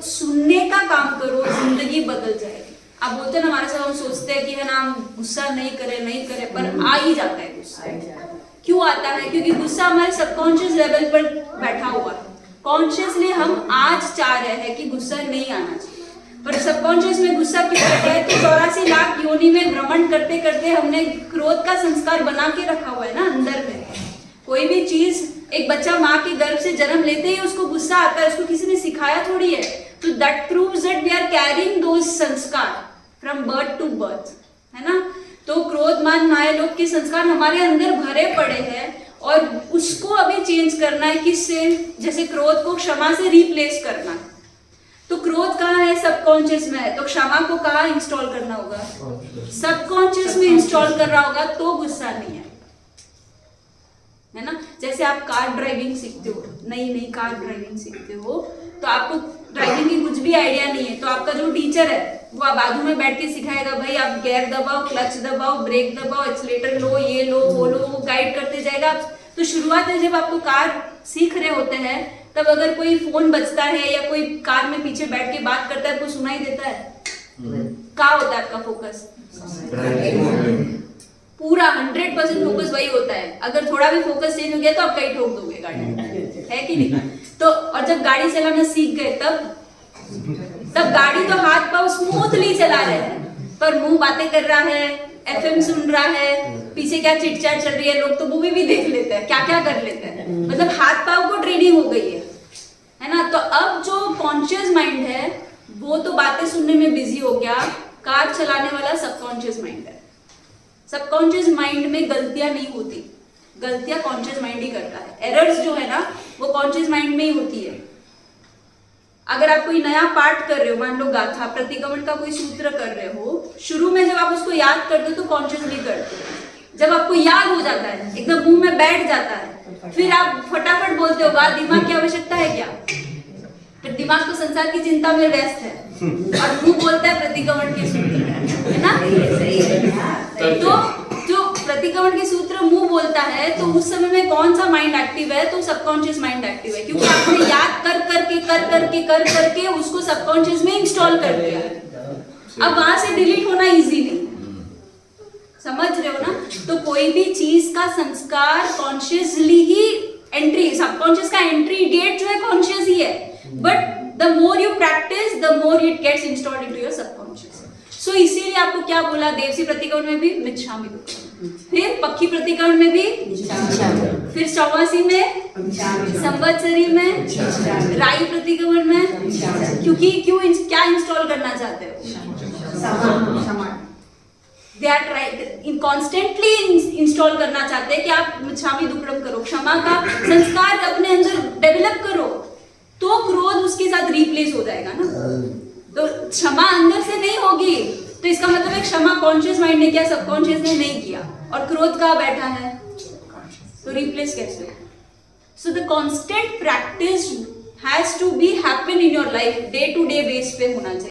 सुनने का काम करो, जिंदगी बदल जाएगी। आप बोलते हैं ना, हमारे साथ हम सोचते हैं कि है ना हम गुस्सा नहीं करे, पर आ ही जाता है गुस्सा। क्यों आता है? क्योंकि गुस्सा हमारे सबकॉन्शियस लेवल पर बैठा हुआ है। कॉन्शियसली हम आज चाह रहे हैं कि गुस्सा नहीं आना चाहिए, पर सबकॉन्शियस में गुस्सा क्यों बैठा है? तो 84 लाख योनि में भ्रमण करते करते हमने क्रोध का संस्कार बना के रखा हुआ है ना अंदर में। कोई भी चीज, एक बच्चा माँ के गर्भ से जन्म लेते ही उसको गुस्सा आता है, उसको किसी ने सिखाया थोड़ी है। तो that proves that we are carrying those sanskar from birth to birth, है ना। तो क्रोध मान माया लोभ के संस्कार हमारे अंदर भरे पड़े हैं और उसको अभी चेंज करना है। किससे? जैसे क्रोध को क्षमा से रिप्लेस करना है। तो क्रोध कहाँ है? सबकॉन्शियस में है। तो क्षमा को कहाँ इंस्टॉल करना होगा? सबकॉन्शियस में इंस्टॉल कर रहा होगा तो गुस्सा नहीं है ना। जैसे आप कार ड्राइविंग सीखते हो, नई कार ड्राइविंग सीखते हो, तो आपको ड्राइविंग की कुछ भी आइडिया नहीं है, तो आपका जो टीचर है वो आप बाजू में बैठ के सिखाएगा, भाई आप गियर दबाओ, क्लच दबाओ, ब्रेक दबाओ, एक्सीलेटर लो, ये लो, वो लो, वो गाइड करते जाएगा। तो शुरुआत में जब आपको कार सीख रहे होते हैं, तब अगर कोई फोन बजता है या कोई कार में पीछे बैठ के बात करता है, आपको सुनाई देता है? कहाँ होता है आपका फोकस? पूरा 100% फोकस वही होता है। अगर थोड़ा भी फोकस चेंज हो गया तो आप कहीं ठोक दोगे गाड़ी, है कि नहीं? तो और जब गाड़ी चलाना सीख गए तब गाड़ी तो हाथ पांव स्मूथली चला रहे हैं, पर मुंह बातें कर रहा है, एफएम सुन रहा है, पीछे क्या चिटचाट चल रही है, लोग तो मूवी भी देख लेते हैं, क्या क्या कर लेते हैं। मतलब हाथ पांव को ट्रेनिंग हो गई है ना। तो अब जो कॉन्शियस माइंड है वो तो बातें सुनने में बिजी हो गया, कार चलाने वाला सबकॉन्शियस माइंड है। सबकॉन्शियस माइंड में गलतियां नहीं होती, गलतियां कॉन्शियस माइंड ही करता है। एरर्स जो है ना वो कॉन्शियस माइंड में ही होती है। अगर आप कोई नया पाठ कर रहे हो, मान लो गाथा, प्रतिगमन का कोई सूत्र कर रहे हो, शुरू में जब आप उसको याद करते हो तो कॉन्शियसली करते हो। जब आपको याद हो जाता है, एकदम मुंह में बैठ जाता है, फिर आप फटाफट बोलते हो, वाह दिमाग की आवश्यकता है क्या? फिर दिमाग तो संसार की चिंता में व्यस्त है और मुंह बोलता है प्रतिगमन के सूत्र, है ना। तो जो प्रतिगमन के सूत्र मुंह बोलता है, तो उस समय में कौन सा माइंड एक्टिव है? तो सबकॉन्शियस माइंड एक्टिव है, क्योंकि आपने याद कर करके उसको सबकॉन्शियस में इंस्टॉल कर दिया। अब वहां से डिलीट होना इजी नहीं, समझ रहे हो ना। तो कोई भी चीज का संस्कार कॉन्शियसली ही एंट्री, सबकॉन्शियस का एंट्री गेट जो है कॉन्शियस ही है, but the more you practice the more it gets installed into your subconscious. So इसीलिए आपको क्या बोला? देवसी प्रतिगमन में भी मिच्छामि दुक्कड़म, फिर पक्षी प्रतिगमन में भी, फिर 84 में, संवत्सरी में, राई प्रतिगमन में। क्योंकि क्या इंस्टॉल करना चाहते हो? They are trying constantly install करना चाहते हैं कि आप मिच्छामि दुक्कड़म करो, क्षमा का संस्कार अपने अंदर डेवलप करो, तो क्रोध उसके साथ रिप्लेस हो जाएगा ना। तो क्षमा अंदर से नहीं होगी, तो इसका मतलब है क्षमा कॉन्शियस माइंड ने किया, सबकॉन्शियस ने नहीं किया, और क्रोध कहाँ बैठा है? तो रिप्लेस कैसे हो? So the constant practice has to be happen in your life, day to day base पे होना चाहिए।